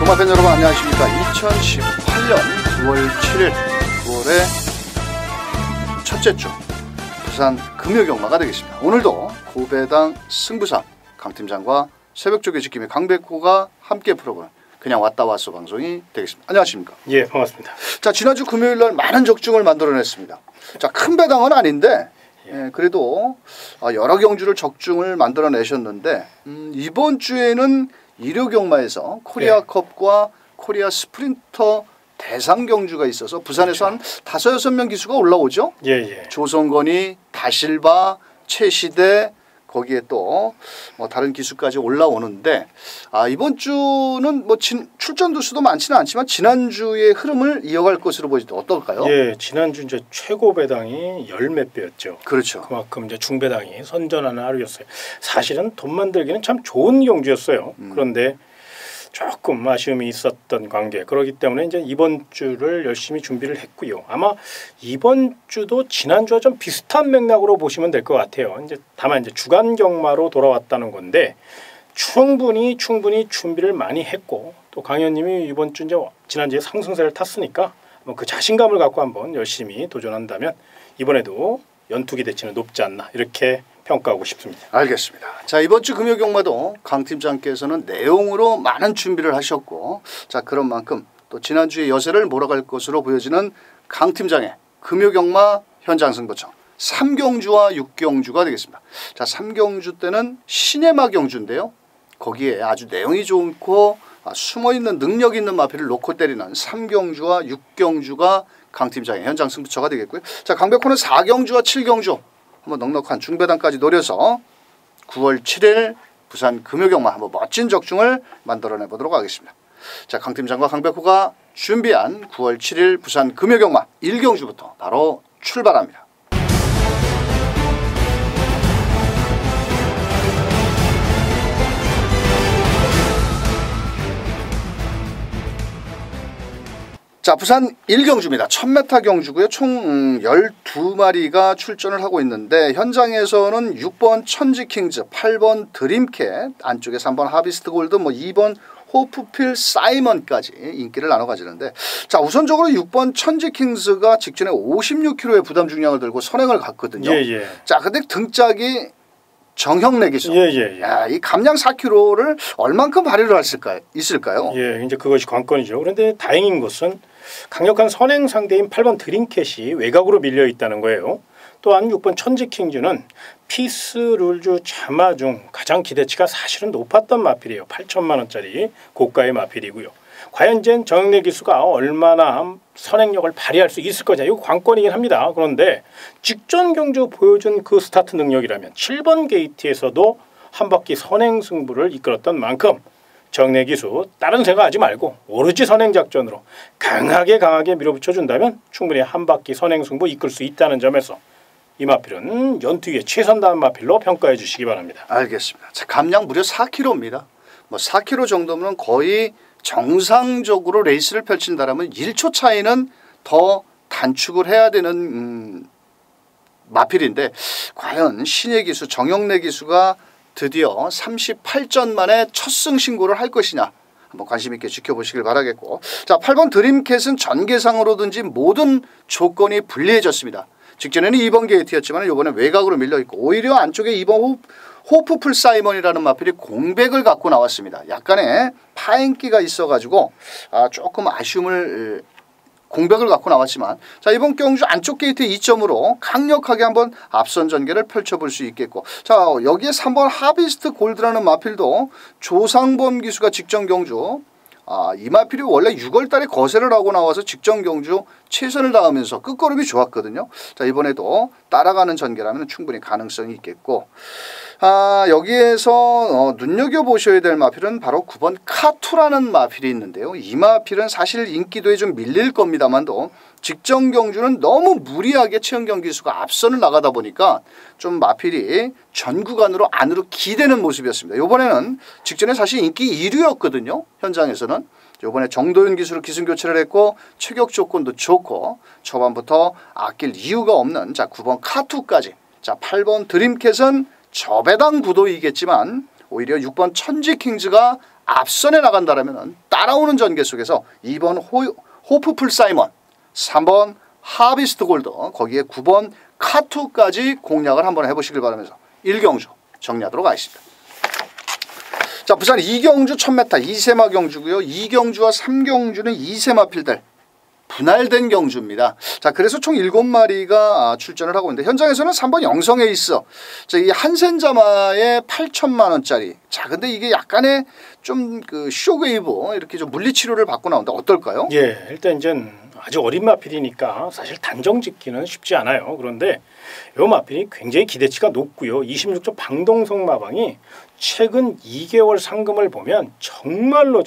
경마팬 여러분 안녕하십니까. 2018년 9월 7일 9월의 첫째 주 부산 금요경마가 되겠습니다. 오늘도 고배당 승부상 강팀장과 새벽조교 지킴이 강백호가 함께 풀어보는 그냥 왔다 왔어 방송이 되겠습니다. 안녕하십니까. 예, 반갑습니다. 자, 지난주 금요일날 많은 적중을 만들어냈습니다. 자, 큰 배당은 아닌데 그래도 여러 경주를 적중을 만들어내셨는데 이번 주에는 일요경마에서 코리아컵과 코리아 스프린터 대상 경주가 있어서 부산에서 한 5-6명 기수가 올라오죠. 예. 조성건이, 다실바, 최시대 거기에 또 뭐 다른 기수까지 올라오는데 이번 주는 뭐 출전 두수도 많지는 않지만 지난주의 흐름을 이어갈 것으로 보이는데 어떨까요? 예, 지난주 이제 최고 배당이 열 몇 배였죠. 그렇죠. 그만큼 이제 중배당이 선전하는 하루였어요. 사실은 돈 만들기는 참 좋은 경주였어요. 그런데 조금 아쉬움이 있었던 관계. 그렇기 때문에 이제 이번 주를 열심히 준비를 했고요. 아마 이번 주도 지난주와 좀 비슷한 맥락으로 보시면 될 것 같아요. 이제 다만 이제 주간 경마로 돌아왔다는 건데 충분히 준비를 많이 했고 또 강 의원님이 이번 주 이제 지난주에 상승세를 탔으니까 그 자신감을 갖고 한번 열심히 도전한다면 이번에도 연투 기대치는 높지 않나 이렇게 평가하고 싶습니다. 알겠습니다. 자, 이번 주 금요경마도 강 팀장께서는 내용으로 많은 준비를 하셨고 자, 그런 만큼 또 지난주에 여세를 몰아갈 것으로 보여지는 강 팀장의 금요경마 현장 승부처 3경주와 6경주가 되겠습니다. 자, 3경주 때는 시네마 경주인데요. 거기에 아주 내용이 좋고 숨어있는 능력 있는 마필을 놓고 때리는 3경주와 6경주가 강 팀장의 현장 승부처가 되겠고요. 자, 강백호는 4경주와 7경주 한번 넉넉한 중배당까지 노려서 9월 7일 부산 금요경마 한번 멋진 적중을 만들어내 보도록 하겠습니다. 자, 강 팀장과 강백호가 준비한 9월 7일 부산 금요경마 1경주부터 바로 출발합니다. 자, 부산 1경주입니다. 1000m 경주고요. 총 12마리가 출전을 하고 있는데 현장에서는 6번 천지킹즈, 8번 드림캣, 안쪽에 3번 하비스트 골드, 2번 호프필 사이먼까지 인기를 나눠 가지는데 자, 우선적으로 6번 천지킹즈가 직전에 56kg의 부담 중량을 들고 선행을 갔거든요. 자, 근데 등짝이 정형내 기수. 야, 이 감량 4kg를 얼만큼 발휘를 있을까요? 예, 이제 그것이 관건이죠. 그런데 다행인 것은 강력한 선행 상대인 8번 드림캣이 외곽으로 밀려 있다는 거예요. 또한 6번 천지킹즈는 피스 룰주 자마 중 가장 기대치가 사실은 높았던 마필이에요. 8천만 원짜리 고가의 마필이고요. 과연 이제 정형내 기수가 얼마나 선행력을 발휘할 수 있을 거냐, 이거 관건이긴 합니다. 그런데 직전 경주 보여준 그 스타트 능력이라면 7번 게이트에서도 한 바퀴 선행 승부를 이끌었던 만큼 정형내 기수 다른 생각하지 말고 오로지 선행 작전으로 강하게 밀어붙여준다면 충분히 한 바퀴 선행 승부 이끌 수 있다는 점에서 이 마필은 연투기에 최선 다한 마필로 평가해 주시기 바랍니다. 알겠습니다. 자, 감량 무려 4kg입니다. 4kg 정도면 거의 정상적으로 레이스를 펼친다라면 1초 차이는 더 단축을 해야 되는 마필인데 과연 신예 기수 정형내 기수가 드디어 38전 만에 첫 승 신고를 할 것이냐 한번 관심 있게 지켜보시길 바라겠고 자, 8번 드림캣은 전개상으로든지 모든 조건이 불리해졌습니다. 직전에는 2번 게이트였지만 이번에 외곽으로 밀려있고 오히려 안쪽에 2번 호프풀 사이먼이라는 마필이 공백을 갖고 나왔습니다. 약간의 파행기가 있어가지고 조금 아쉬움을 공백을 갖고 나왔지만 자, 이번 경주 안쪽 게이트 2점으로 강력하게 한번 앞선 전개를 펼쳐볼 수 있겠고 자, 여기에 3번 하비스트 골드라는 마필도 조상범 기수가 직전 경주 이 마필이 원래 6월달에 거세를 하고 나와서 직전 경주 최선을 다하면서 끝걸음이 좋았거든요. 자, 이번에도 따라가는 전개라면 충분히 가능성이 있겠고 여기에서 눈여겨보셔야 될 마필은 바로 9번 카투라는 마필이 있는데요. 이 마필은 사실 인기도에 좀 밀릴 겁니다만도 직전 경주는 너무 무리하게 최은경 기수가 앞선을 나가다 보니까 좀 마필이 전 구간으로 안으로 기대는 모습이었습니다. 이번에는 직전에 사실 인기 1위였거든요. 현장에서는. 이번에 정도윤 기수로 기승교체를 했고 체격 조건도 좋고 초반부터 아낄 이유가 없는 자, 9번 카투까지 자, 8번 드림캣은 저배당 구도이겠지만 오히려 6번 천지킹즈가 앞선에 나간다라면 따라오는 전개 속에서 2번 호프풀 사이먼, 3번 하비스트 골드, 거기에 9번 카투까지 공략을 한번 해보시길 바라면서 1경주 정리하도록 하겠습니다. 자, 부산 2경주 1000m 2세마 경주고요. 2경주와 3경주는 2세마 필들 분할된 경주입니다. 자, 그래서 총 7마리가 출전을 하고 있는데 현장에서는 3번 영성 에이스, 자, 이 한센자마의 8천만 원짜리. 자, 근데 이게 약간의 좀 그 쇼웨이브 이렇게 좀 물리치료를 받고 나온다. 어떨까요? 예, 일단 이제 아주 어린 마필이니까 사실 단정 짓기는 쉽지 않아요. 그런데 이 마필이 굉장히 기대치가 높고요. 26조 방동석 마방이 최근 2개월 상금을 보면 정말로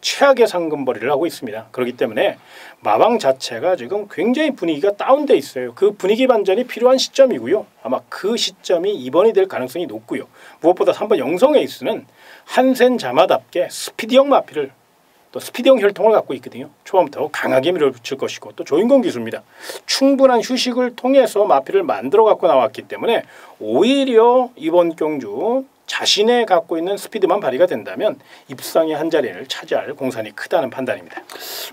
최악의 상금벌이를 하고 있습니다. 그렇기 때문에 마방 자체가 지금 굉장히 분위기가 다운돼 있어요. 그 분위기 반전이 필요한 시점이고요. 아마 그 시점이 이번이 될 가능성이 높고요. 무엇보다 3번 영성 에이스는 한센 자마답게 스피디형 마필을 또 스피디형 혈통을 갖고 있거든요. 초반부터 강하게 밀어붙일 것이고 또 조인공 기수입니다. 충분한 휴식을 통해서 마필을 만들어 갖고 나왔기 때문에 오히려 이번 경주 자신의 갖고 있는 스피드만 발휘가 된다면 입상의 한 자리를 차지할 공산이 크다는 판단입니다.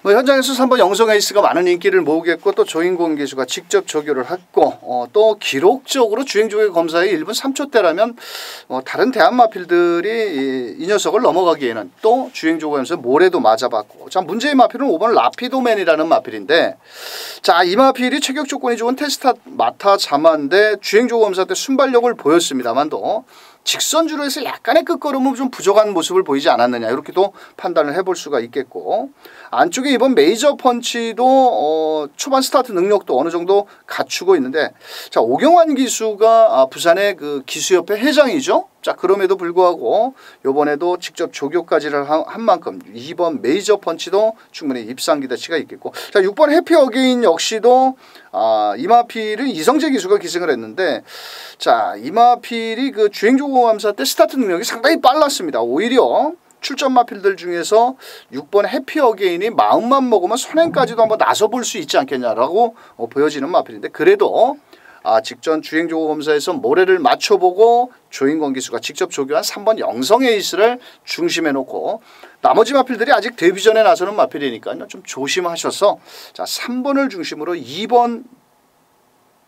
뭐 현장에서 3번 영성 에이스가 많은 인기를 모으겠고 또 조인공 기수가 직접 조교를 했고 또 기록적으로 주행조교 검사의 1분 3초대라면 다른 대한 마필들이 이 녀석을 넘어가기에는 또 주행조교에서 모래도 맞아봤고, 자, 문제의 마필은 5번 라피도맨이라는 마필인데, 자, 이 마필이 체격 조건이 좋은 테스타 마타 자마인데 주행조교 검사 때 순발력을 보였습니다만도 직선주로 해서 약간의 끝걸음은 좀 부족한 모습을 보이지 않았느냐, 이렇게도 판단을 해볼 수가 있겠고, 안쪽에 이번 메이저 펀치도 초반 스타트 능력도 어느 정도 갖추고 있는데, 자, 오경환 기수가 부산의 그 기수협회 회장이죠. 자, 그럼에도 불구하고 이번에도 직접 조교까지를 한 만큼 2번 메이저 펀치도 충분히 입상 기대치가 있겠고, 자, 6번 해피 어게인 역시도 이마필은 이성재 기수가 기승을 했는데, 자, 이마필이 그 주행조교 검사 때 스타트 능력이 상당히 빨랐습니다. 오히려 출전 마필들 중에서 6번 해피 어게인이 마음만 먹으면 선행까지도 한번 나서볼 수 있지 않겠냐라고 보여지는 마필인데, 그래도 직전 주행조교 검사에서 모래를 맞춰보고 조인권 기수가 직접 조교한 3번 영성 에이스를 중심에 놓고, 나머지 마필들이 아직 데뷔전에 나서는 마필이니까요, 좀 조심하셔서, 자, 3번을 중심으로 2번,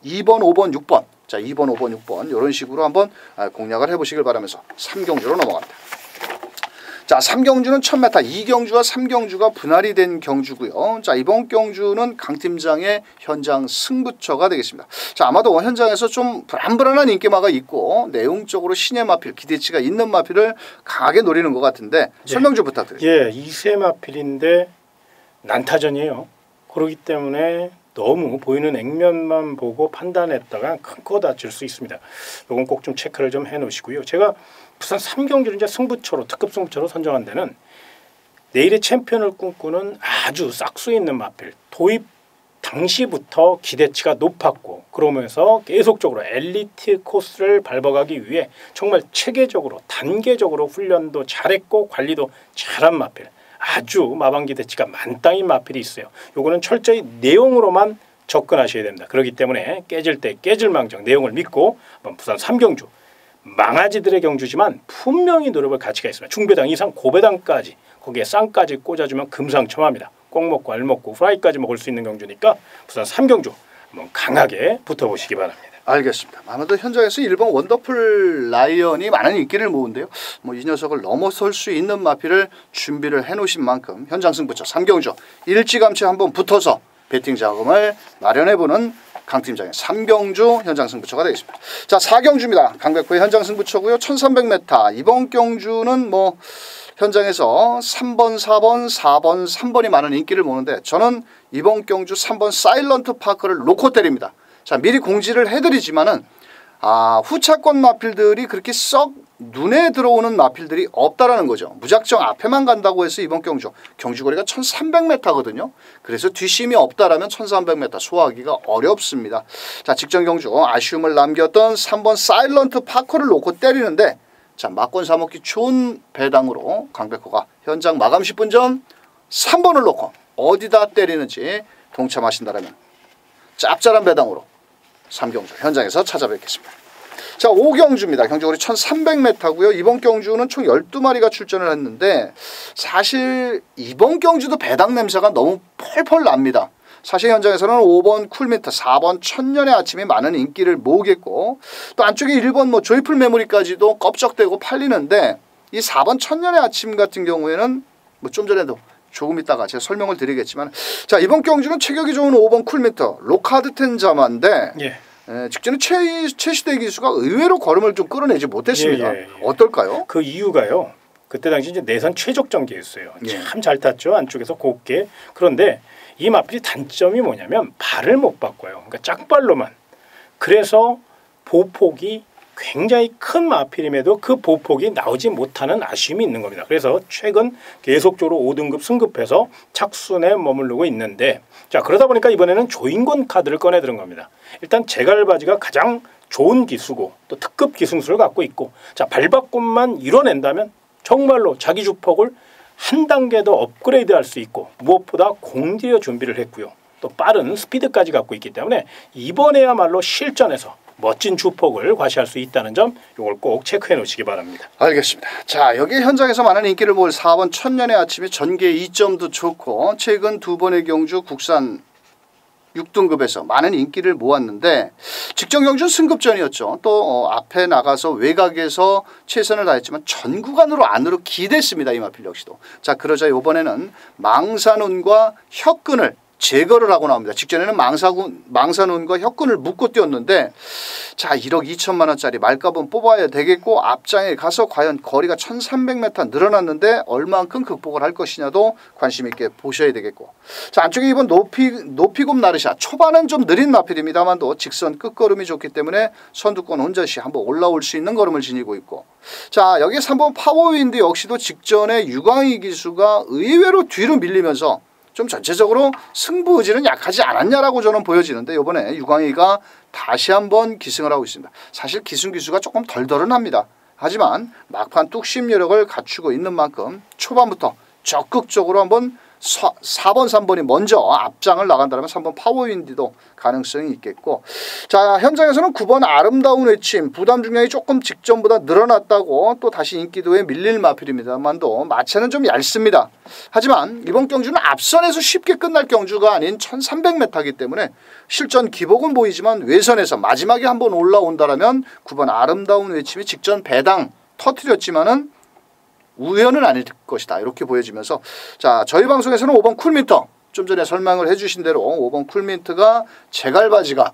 5번, 6번, 자, 2번, 5번, 6번 이런 식으로 한번 공략을 해보시길 바라면서 3경주로 넘어갑니다. 자, 3경주는 1000m 2경주와 3경주가 분할이 된 경주고요. 자, 이번 경주는 강 팀장의 현장 승부처가 되겠습니다. 자, 아마도 현장에서 좀 불안불안한 인기마가 있고 내용적으로 신의 마필, 기대치가 있는 마필을 강하게 노리는 것 같은데 설명 좀 부탁드립니다. 예, 2세 마필인데 난타전이에요. 그렇기 때문에 너무 보이는 액면만 보고 판단했다가 큰 거 다칠 수 있습니다. 이건 꼭 좀 체크를 좀 해놓으시고요. 제가 부산 3경주를 이제 승부처로, 특급 승부처로 선정한 데는 내일의 챔피언을 꿈꾸는 아주 싹수 있는 마필, 도입 당시부터 기대치가 높았고 그러면서 계속적으로 엘리트 코스를 밟아가기 위해 정말 체계적으로 단계적으로 훈련도 잘했고 관리도 잘한 마필, 아주 마방 기대치가 만땅인 마필이 있어요. 요거는 철저히 내용으로만 접근하셔야 됩니다. 그렇기 때문에 깨질 때 깨질망정 내용을 믿고 한번 부산 3경주, 망아지들의 경주지만 분명히 노려볼 가치가 있습니다. 중배당 이상 고배당까지 거기에 쌍까지 꽂아주면 금상첨화입니다. 꼭 먹고 알 먹고 후라이까지 먹을 수 있는 경주니까 부산 3경주 한번 강하게 붙어보시기 바랍니다. 알겠습니다. 아마도 현장에서 1번 원더풀 라이언이 많은 인기를 모은데요. 뭐 이 녀석을 넘어설 수 있는 마필을 준비를 해놓으신 만큼 현장 승부처 3경주 일찌감치 한번 붙어서 배팅 자금을 마련해보는 강팀장의 3경주 현장 승부처가 되겠습니다. 자, 4경주입니다. 강백호의 현장 승부처고요. 1300m. 이번 경주는 뭐 현장에서 3번, 4번, 3번이 많은 인기를 모으는데 저는 이번 경주 3번 사일런트 파크를 놓고 때립니다. 자, 미리 공지를 해드리지만은 후차권 마필들이 그렇게 썩 눈에 들어오는 마필들이 없다라는 거죠. 무작정 앞에만 간다고 해서 이번 경주거리가 1300m거든요. 그래서 뒷심이 없다라면 1300m 소화하기가 어렵습니다. 자, 직전 경주 아쉬움을 남겼던 3번 사일런트 파커를 놓고 때리는데, 자, 막권 사먹기 좋은 배당으로 강백호가 현장 마감 10분 전 3번을 놓고 어디다 때리는지 동참하신다라면 짭짤한 배당으로 3경주 현장에서 찾아뵙겠습니다. 자, 5경주입니다. 경주거리 1300m고요. 이번 경주는 총 12마리가 출전을 했는데 사실 이번 경주도 배당 냄새가 너무 펄펄 납니다. 사실 현장에서는 5번 쿨미터, 4번 천년의 아침이 많은 인기를 모으겠고 또 안쪽에 1번 뭐 조이풀 메모리까지도 껍적대고 팔리는데 이 4번 천년의 아침 같은 경우에는 뭐 좀 전에도 조금 있다가 제가 설명을 드리겠지만 자, 이번 경주는 체격이 좋은 5번 쿨미터 로카드 텐자마인데 직전에 최시대 기수가 의외로 걸음을 좀 끌어내지 못했습니다. 어떨까요? 그 이유가요. 그때 당시 이제 내선 최적 전개였어요. 참 잘 탔죠. 안쪽에서 곱게. 그런데 이 마필이 단점이 뭐냐면 발을 못 바꿔요. 그러니까 짝발로만. 그래서 보폭이 굉장히 큰 마필임에도 그 보폭이 나오지 못하는 아쉬움이 있는 겁니다. 그래서 최근 계속적으로 5등급 승급해서 착순에 머무르고 있는데 자, 그러다 보니까 이번에는 조인권 카드를 꺼내들은 겁니다. 일단 제갈바지가 가장 좋은 기수고 또 특급 기승수를 갖고 있고 자, 발바꿈만 이뤄낸다면 정말로 자기 주폭을 한 단계 더 업그레이드할 수 있고 무엇보다 공디어 준비를 했고요. 또 빠른 스피드까지 갖고 있기 때문에 이번에야말로 실전에서 멋진 주폭을 과시할 수 있다는 점 이걸 꼭 체크해 놓으시기 바랍니다. 알겠습니다. 자, 여기 현장에서 많은 인기를 모을 4번 천년의 아침이 전개 2점도 좋고 최근 두 번의 경주 국산 6등급에서 많은 인기를 모았는데 직전 경주는 승급전이었죠. 또 앞에 나가서 외곽에서 최선을 다했지만 전 구간으로 안으로 기댔습니다. 이 마필 역시도. 자, 그러자 이번에는 망사눈과 혀끈을 제거를 하고 나옵니다. 직전에는 망사눈과 혀끈을 묶고 뛰었는데 자, 1억 2천만 원짜리 말값은 뽑아야 되겠고 앞장에 가서 과연 거리가 1300m 늘어났는데 얼만큼 극복을 할 것이냐도 관심 있게 보셔야 되겠고 자, 안쪽에 이번 높이곱 나르샤 초반은 좀 느린 마필입니다만도 직선 끝걸음이 좋기 때문에 선두권 혼자시 한번 올라올 수 있는 걸음을 지니고 있고 자, 여기서 한번 파워윈드 역시도 직전에 유광희 기수가 의외로 뒤로 밀리면서 좀 전체적으로 승부 의지는 약하지 않았냐라고 저는 보여지는데 이번에 유광희가 다시 한번 기승을 하고 있습니다. 사실 기승 기수가 조금 덜덜은 합니다. 하지만 막판 뚝심 여력을 갖추고 있는 만큼 초반부터 적극적으로 한번 4번 3번이 먼저 앞장을 나간다면 3번 파워윈디도 가능성이 있겠고 자, 현장에서는 9번 아름다운 외침 부담 중량이 조금 직전보다 늘어났다고 또 다시 인기도에 밀릴 마필입니다만도 마체는 좀 얇습니다. 하지만 이번 경주는 앞선에서 쉽게 끝날 경주가 아닌 1300m이기 때문에 실전 기복은 보이지만 외선에서 마지막에 한번 올라온다라면 9번 아름다운 외침이 직전 배당 터뜨렸지만은 우연은 아닐 것이다. 이렇게 보여지면서 자, 저희 방송에서는 5번 쿨민터 좀 전에 설명을 해주신 대로 5번 쿨민트가 제갈바지가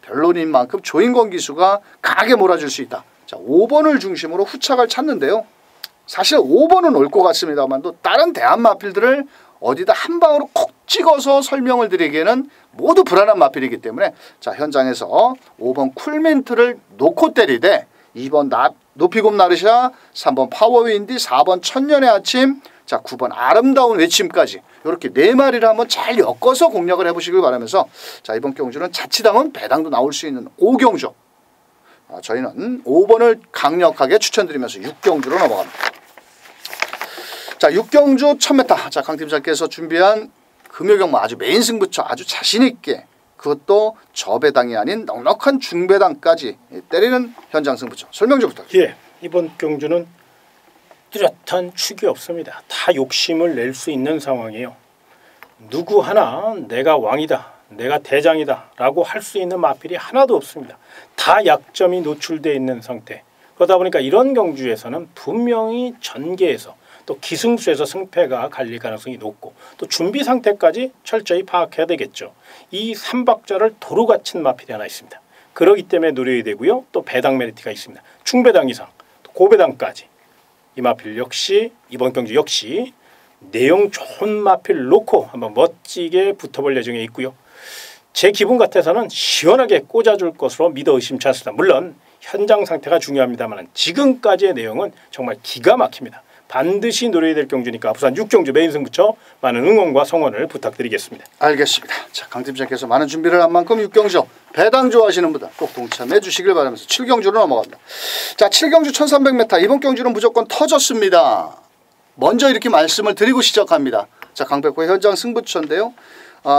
별로인 만큼 조인권 기수가 강하게 몰아줄 수 있다. 자, 5번을 중심으로 후착을 찾는데요. 사실 5번은 올 것 같습니다만도 다른 대한 마필들을 어디다 한 방으로 콕 찍어서 설명을 드리기에는 모두 불안한 마필이기 때문에 자, 현장에서 5번 쿨민트를 놓고 때리되 2번 높이곱 나르샤, 3번 파워윈디, 4번 천년의 아침, 자 9번 아름다운 외침까지 이렇게 4마리를 한번 잘 엮어서 공략을 해보시길 바라면서 자, 이번 경주는 자칫하면 배당도 나올 수 있는 5경주 저희는 5번을 강력하게 추천드리면서 6경주로 넘어갑니다. 자, 6경주 1000m 자, 강 팀장께서 준비한 금요경마 아주 메인 승부처 아주 자신있게 그것도 저배당이 아닌 넉넉한 중배당까지 때리는 현장 승부처 설명 좀 부탁드립니다. 이번 경주는 뚜렷한 축이 없습니다. 다 욕심을 낼 수 있는 상황이에요. 누구 하나 내가 왕이다, 내가 대장이다 라고 할 수 있는 마필이 하나도 없습니다. 다 약점이 노출되어 있는 상태. 그러다 보니까 이런 경주에서는 분명히 전개에서 또 기승수에서 승패가 갈릴 가능성이 높고 또 준비 상태까지 철저히 파악해야 되겠죠. 이 3박자를 도로 갖춘 마필이 하나 있습니다. 그러기 때문에 노려야 되고요. 또 배당 메리트가 있습니다. 중배당 이상, 또 고배당까지. 이 마필 역시 이번 경주 역시 내용 좋은 마필 놓고 한번 멋지게 붙어볼 예정에 있고요. 제 기분 같아서는 시원하게 꽂아줄 것으로 믿어 의심치 않습니다. 물론 현장 상태가 중요합니다만 지금까지의 내용은 정말 기가 막힙니다. 반드시 노려야 될 경주니까 부산 6경주 메인 승부처 많은 응원과 성원을 부탁드리겠습니다. 알겠습니다. 자, 강 팀장께서 많은 준비를 한 만큼 6경주 배당 좋아하시는 분들 꼭 동참해 주시길 바라면서 7경주로 넘어갑니다. 자, 7경주 1300m 이번 경주는 무조건 터졌습니다. 먼저 이렇게 말씀을 드리고 시작합니다. 자, 강백호의 현장 승부처인데요.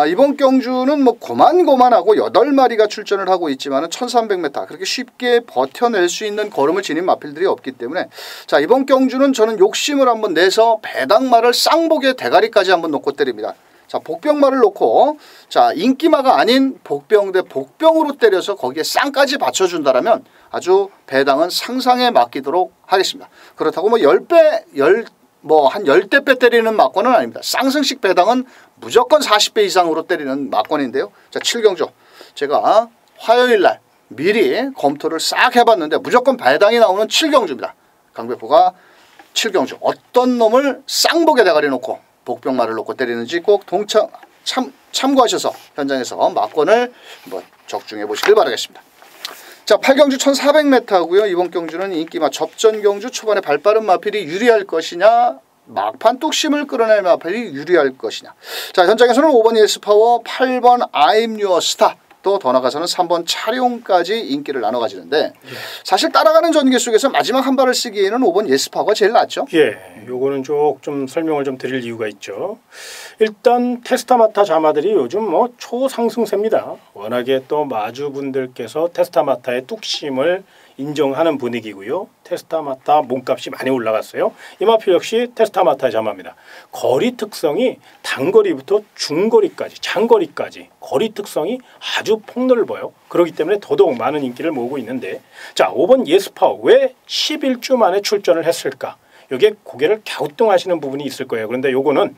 이번 경주는 뭐 고만고만하고 8마리가 출전을 하고 있지만 1300m 그렇게 쉽게 버텨낼 수 있는 걸음을 지닌 마필들이 없기 때문에 자 이번 경주는 저는 욕심을 한번 내서 배당마를 쌍복의 대가리까지 한번 놓고 때립니다. 자 복병마를 놓고 자 인기마가 아닌 복병 대 복병으로 때려서 거기에 쌍까지 받쳐준다라면 아주 배당은 상상에 맡기도록 하겠습니다. 그렇다고 뭐 10배 한 10대 배 때리는 막권은 아닙니다. 쌍승식 배당은 무조건 40배 이상으로 때리는 막권인데요. 자 7경주 제가 화요일날 미리 검토를 싹 해봤는데 무조건 배당이 나오는 7경주입니다. 강백호가 7경주 어떤 놈을 쌍복에 대가리 놓고 복병마를 놓고 때리는지 꼭 참고하셔서 현장에서 막권을 한번 적중해 보시길 바라겠습니다. 자 8경주 1400m고요. 이번 경주는 인기마 접전 경주 초반에 발빠른 마필이 유리할 것이냐 막판 뚝심을 끌어낼 마필이 유리할 것이냐. 자 현장에서는 5번 예스파워 8번 아임유어 스타 또 더 나가서는 3번 차룡까지 인기를 나눠 가지는데 사실 따라가는 전개 속에서 마지막 한 발을 쓰기에는 5번 예스파워가 제일 낫죠. 예, 요거는 좀 설명을 좀 드릴 이유가 있죠. 일단 테스타마타 자마들이 요즘 뭐 초상승세입니다. 워낙에 또 마주분들께서 테스타마타의 뚝심을 인정하는 분위기고요. 테스타마타 몸값이 많이 올라갔어요. 이 마필 역시 테스타마타의 자마입니다. 거리 특성이 단거리부터 중거리까지 장거리까지 거리 특성이 아주 폭넓어요. 그렇기 때문에 더더욱 많은 인기를 모으고 있는데 자 5번 예스파워 왜 11주 만에 출전을 했을까? 여기에 고개를 갸우뚱하시는 부분이 있을 거예요. 그런데 요거는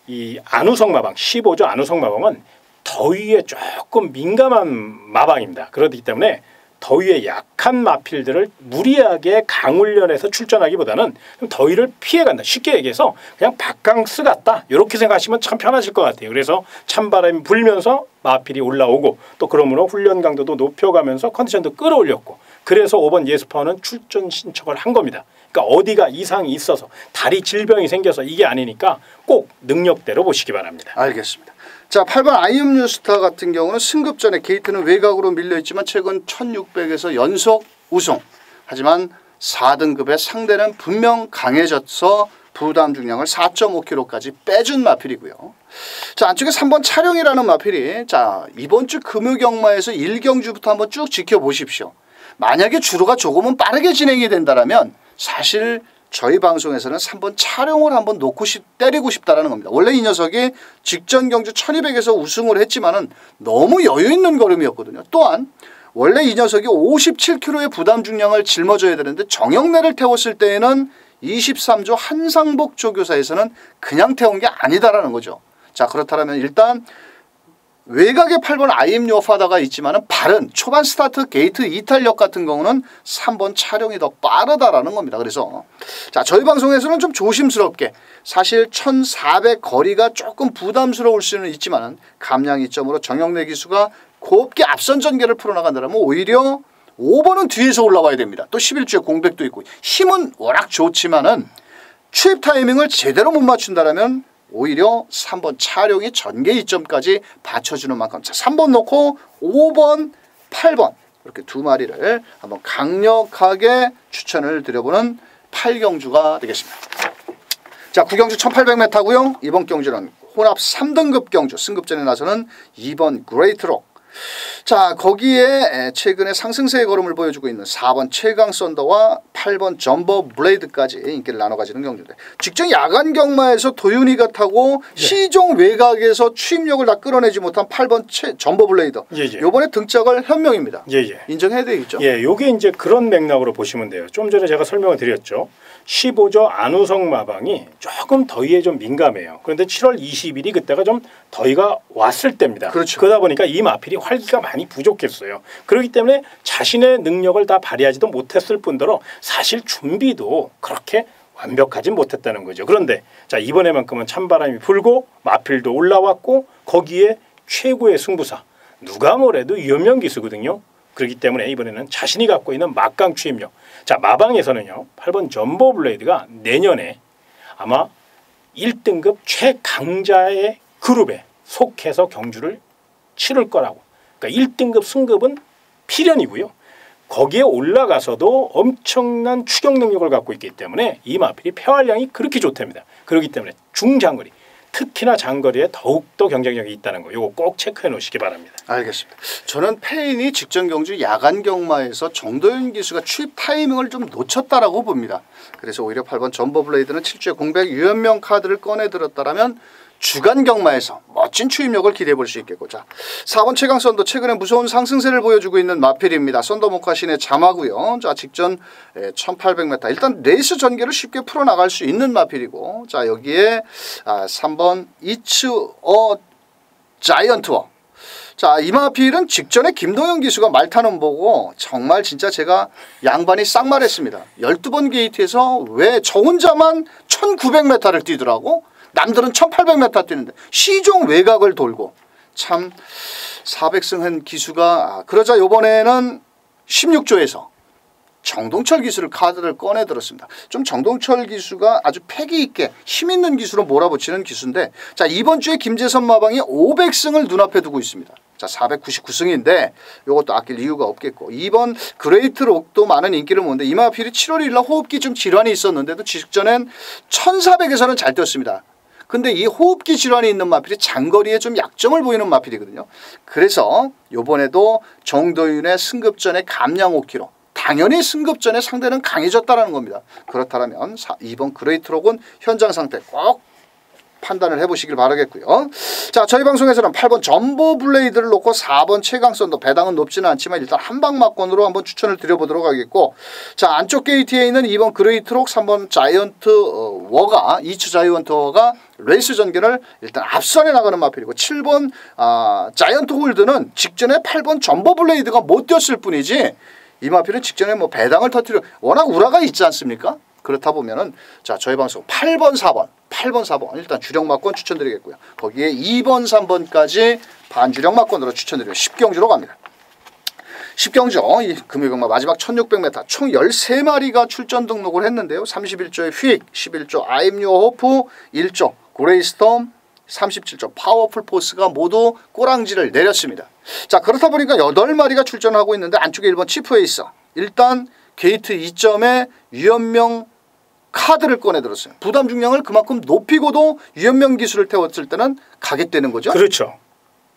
이 안우성 마방 15조 안우성 마방은 더위에 조금 민감한 마방입니다. 그렇기 때문에 더위에 약한 마필들을 무리하게 강훈련해서 출전하기보다는 더위를 피해간다. 쉽게 얘기해서 그냥 바캉스 같다. 이렇게 생각하시면 참 편하실 것 같아요. 그래서 찬바람이 불면서 마필이 올라오고 또 그러므로 훈련 강도도 높여가면서 컨디션도 끌어올렸고 그래서 5번 예스파워는 출전 신청을 한 겁니다. 그러니까 어디가 이상이 있어서 다리 질병이 생겨서 이게 아니니까 꼭 능력대로 보시기 바랍니다. 알겠습니다. 자 8번 아이엠뉴스타 같은 경우는 승급전에 게이트는 외곽으로 밀려있지만 최근 1600에서 연속 우승. 하지만 4등급의 상대는 분명 강해져서 부담 중량을 4.5kg까지 빼준 마필이고요. 자 안쪽에 3번 차룡이라는 마필이 자 이번 주 금요경마에서 1경주부터 한번 쭉 지켜보십시오. 만약에 주로가 조금은 빠르게 진행이 된다면 사실 저희 방송에서는 3번 차룡을 한번 놓고 때리고 싶다라는 겁니다. 원래 이 녀석이 직전 경주 1200에서 우승을 했지만은 너무 여유 있는 걸음이었거든요. 또한 원래 이 녀석이 57kg의 부담 중량을 짊어져야 되는데 정영래를 태웠을 때에는 23조 한상복 조교사에서는 그냥 태운 게 아니다라는 거죠. 자 그렇다면 일단 외곽에 8번 아이엠 요파다가 있지만은 발은 초반 스타트 게이트 이탈력 같은 경우는 3번 차룡이 더 빠르다라는 겁니다. 그래서 자 저희 방송에서는 좀 조심스럽게 사실 1400 거리가 조금 부담스러울 수는 있지만은 감량 이점으로 정영래 기수가 곱게 앞선 전개를 풀어나간다면 오히려 5번은 뒤에서 올라와야 됩니다. 또 11주에 공백도 있고 힘은 워낙 좋지만은 추입 타이밍을 제대로 못 맞춘다라면 오히려 3번 차룡이 전개 이점까지 받쳐주는 만큼 자 3번 놓고 5번 8번 이렇게 두 마리를 한번 강력하게 추천을 드려보는 8경주가 되겠습니다. 자 9경주 1800m고요. 이번 경주는 혼합 3등급 경주 승급전에 나서는 2번 그레이트록 자 거기에 최근에 상승세의 걸음을 보여주고 있는 4번 최강 썬더와 8번 점버 블레이드까지 인기를 나눠 가지는 경주인데 직전 야간 경마에서 도윤이가 타고 시종 외곽에서 추임력을 다 끌어내지 못한 8번 점버 블레이드 요번에 등짝을 현명입니다. 인정해야 되겠죠? 예, 요게 이제 그런 맥락으로 보시면 돼요. 좀 전에 제가 설명을 드렸죠. 15조 안우성 마방이 조금 더위에 좀 민감해요. 그런데 7월 20일이 그때가 좀 더위가 왔을 때입니다. 그렇죠. 그러다 보니까 이 마필이 활기가 많이 부족했어요. 그렇기 때문에 자신의 능력을 다 발휘하지도 못했을 뿐더러 사실 준비도 그렇게 완벽하진 못했다는 거죠. 그런데 자 이번에만큼은 찬바람이 불고 마필도 올라왔고 거기에 최고의 승부사 누가 뭐래도 유현명 기수거든요. 그렇기 때문에 이번에는 자신이 갖고 있는 막강 추임력. 자 마방에서는요 8번 점버 블레이드가 내년에 아마 1등급 최강자의 그룹에 속해서 경주를 치를 거라고. 그러니까 1등급 승급은 필연이고요. 거기에 올라가서도 엄청난 추격 능력을 갖고 있기 때문에 이 마필이 폐활량이 그렇게 좋답니다. 그렇기 때문에 중장거리 특히나 장거리에 더욱더 경쟁력이 있다는 거 이거 꼭 체크해 놓으시기 바랍니다. 알겠습니다. 저는 페인이 직전 경주 야간 경마에서 정도윤 기수가 출입 타이밍을 좀 놓쳤다라고 봅니다. 그래서 오히려 8번 점버블레이드는 7주에 공백 유연명 카드를 꺼내들었다라면 주간 경마에서 멋진 추임력을 기대해 볼 수 있겠고, 자 4번 최강 썬더 최근에 무서운 상승세를 보여주고 있는 마필입니다. 썬더 모카신의 자마고요. 자 직전 1800m 일단 레이스 전개를 쉽게 풀어나갈 수 있는 마필이고, 자 여기에 3번 이츠 자이언트워. 자 이 마필은 직전에 김동현 기수가 말 타는 보고 정말 진짜 제가 양반이 쌍말했습니다. 12번 게이트에서 왜 저 혼자만 1900m를 뛰더라고? 남들은 1800m 뛰는데 시종 외곽을 돌고 참 400승한 기수가 그러자 이번에는 16조에서 정동철 기수를 카드를 꺼내 들었습니다. 좀 정동철 기수가 아주 패기 있게 힘 있는 기수로 몰아붙이는 기수인데, 자 이번 주에 김재선 마방이 500승을 눈앞에 두고 있습니다. 자 499승인데 이것도 아낄 이유가 없겠고, 2번 그레이트 록도 많은 인기를 모는데 이 마필이 7월 1일 날 호흡기 좀 질환이 있었는데도 직전엔 1400에서는 잘 뛰었습니다. 근데 이 호흡기 질환이 있는 마필이 장거리에 좀 약점을 보이는 마필이거든요. 그래서 이번에도 정도윤의 승급전에 감량 5kg. 당연히 승급전에 상대는 강해졌다는 겁니다. 그렇다면 2번 그레이트록은 현장 상태 꼭 판단을 해보시길 바라겠고요. 자 저희 방송에서는 8번 점보 블레이드를 놓고 4번 최강선도 배당은 높지는 않지만 일단 한방막권으로 한번 추천을 드려보도록 하겠고, 자 안쪽 게이트에 있는 2번 그레이트록 3번 자이언트 워가 이츠 자이언트 워가 레이스 전개를 일단 앞선에 나가는 마필이고, 7번 자이언트 홀드는 직전에 8번 점보 블레이드가 못 뛰었을 뿐이지 이 마필은 직전에 뭐 배당을 터뜨려 워낙 우라가 있지 않습니까? 그렇다 보면은 자 저희 방송 8번 4번 일단 주력 막권 추천드리겠고요. 거기에 2번 3번까지 반주력 막권으로 추천드리고 10경주로 갑니다. 10경주 이 금요경마 마지막 1600m 총 13마리가 출전 등록을 했는데요. 31조의 휙, 11조 아임뉴 호프, 1조 고레이스톰, 37조 파워풀 포스가 모두 꼬랑지를 내렸습니다. 자 그렇다 보니까 8마리가 출전하고 있는데 안쪽에 1번 치프에이서 일단 게이트 2점에 유연명 카드를 꺼내들었어요. 부담 중량을 그만큼 높이고도 유연명 기술을 태웠을 때는 가겠다는 거죠. 그렇죠.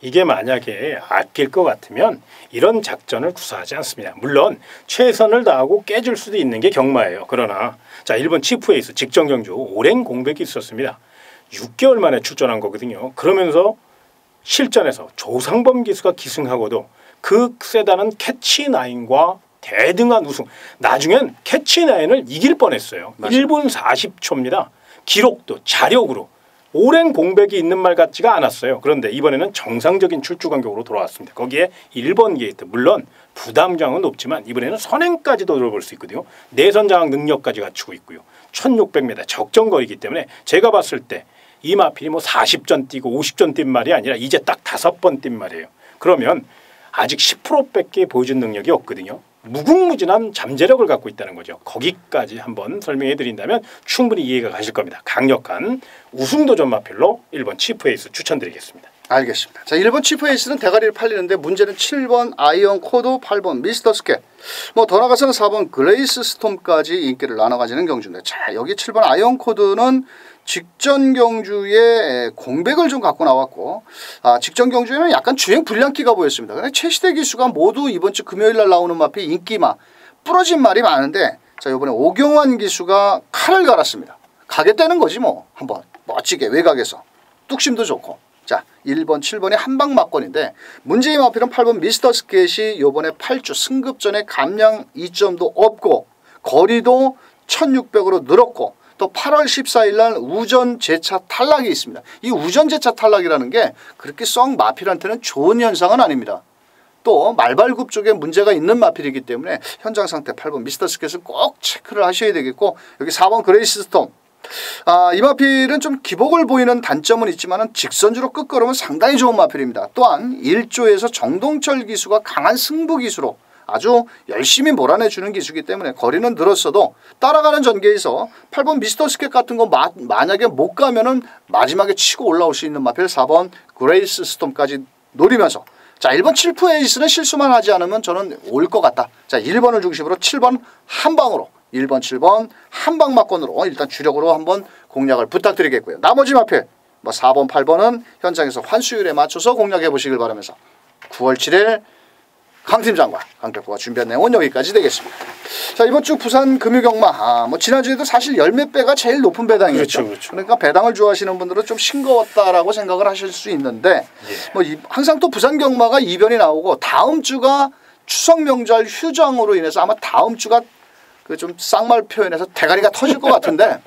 이게 만약에 아낄 것 같으면 이런 작전을 구사하지 않습니다. 물론 최선을 다하고 깨질 수도 있는 게 경마예요. 그러나 자 1번 치프에이스 직전 경주 오랜 공백이 있었습니다. 6개월 만에 출전한 거거든요. 그러면서 실전에서 조상범 기수가 기승하고도 그 세다는 캐치9과 대등한 우승. 나중엔 캐치9을 이길 뻔했어요. 맞아요. 1분 40초입니다. 기록도 자력으로. 오랜 공백이 있는 말 같지가 않았어요. 그런데 이번에는 정상적인 출주 간격으로 돌아왔습니다. 거기에 1번 게이트. 물론 부담장은 높지만 이번에는 선행까지도 들어볼 수 있거든요. 내선 장악 능력까지 갖추고 있고요. 1600m 적정거리이기 때문에 제가 봤을 때 이 마필이 뭐 40전 뛰고 50전 뛴 말이 아니라 이제 딱 5번 뛴 말이에요. 그러면 아직 10%밖에 보여준 능력이 없거든요. 무궁무진한 잠재력을 갖고 있다는 거죠. 거기까지 한번 설명해 드린다면 충분히 이해가 가실 겁니다. 강력한 우승도전 마필로 1번 치프에이스 추천드리겠습니다. 알겠습니다. 자 1번 치프에이스는 대가리를 팔리는데 문제는 7번 아이언 코드, 8번 미스터 스캣, 뭐 더 나가서는 4번 그레이스 스톰까지 인기를 나눠 가지는 경주인데, 자 여기 7번 아이언 코드는 직전 경주에 공백을 좀 갖고 나왔고, 직전 경주에는 약간 주행 불량기가 보였습니다. 근데 최시대 기수가 모두 이번 주 금요일 날 나오는 마필 인기마 부러진 말이 많은데, 자 이번에 오경환 기수가 칼을 갈았습니다. 가겠다는 거지 뭐. 한번 멋지게 외곽에서 뚝심도 좋고. 자 1번 7번이 한방 막권인데 문제의 마필은 8번 미스터 스켓이 요번에 8주 승급전에 감량 2점도 없고 거리도 1600으로 늘었고, 또 8월 14일 날 우전 재차 탈락이 있습니다. 이 우전 재차 탈락이라는 게 그렇게 썩 마필한테는 좋은 현상은 아닙니다. 또 말발굽 쪽에 문제가 있는 마필이기 때문에 현장 상태 8번 미스터 스켓을 꼭 체크를 하셔야 되겠고, 여기 4번 그레이스 스톰. 이 마필은 좀 기복을 보이는 단점은 있지만 직선주로 끝걸으면 상당히 좋은 마필입니다. 또한 1조에서 정동철 기수가 강한 승부 기수로 아주 열심히 몰아내주는 기수이기 때문에 거리는 늘었어도 따라가는 전개에서 8번 미스터 스켓 같은 거 만약에 못 가면은 마지막에 치고 올라올 수 있는 마필 4번 그레이스 스톰까지 노리면서, 자 1번 칠프 에이스는 실수만 하지 않으면 저는 올 것 같다. 자 1번을 중심으로 7번 한방으로 1번 7번 한방 막권으로 일단 주력으로 한번 공략을 부탁드리겠고요. 나머지 마필 뭐 4번, 8번은 현장에서 환수율에 맞춰서 공략해 보시길 바라면서 9월 7일 강 팀장과 강백호가 준비한 내용은 여기까지 되겠습니다. 자, 이번 주 부산 금융경마 뭐 지난주에도 사실 열 몇 배가 제일 높은 배당이었죠. 그렇죠. 그러니까 배당을 좋아하시는 분들은 좀 싱거웠다라고 생각을 하실 수 있는데 뭐 항상 또 부산 경마가 이변이 나오고 다음 주가 추석 명절 휴장으로 인해서 아마 다음 주가 그 좀 쌍말 표현해서 대가리가 터질 것 같은데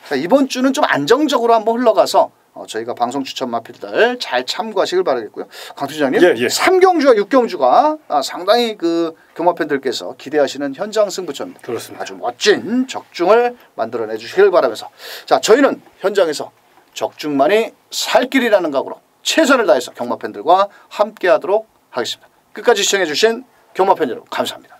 자, 이번 주는 좀 안정적으로 한번 흘러가서 저희가 방송 추천 마필들 잘 참고하시길 바라겠고요. 강 팀장님, 3경주와 6경주가 상당히 그 경마 팬들께서 기대하시는 현장 승부처입니다. 그렇습니다. 아주 멋진 적중을 만들어내 주시길 바라면서 자, 저희는 현장에서 적중만이 살 길이라는 각오로 최선을 다해서 경마 팬들과 함께하도록 하겠습니다. 끝까지 시청해 주신 경마 팬 여러분 감사합니다.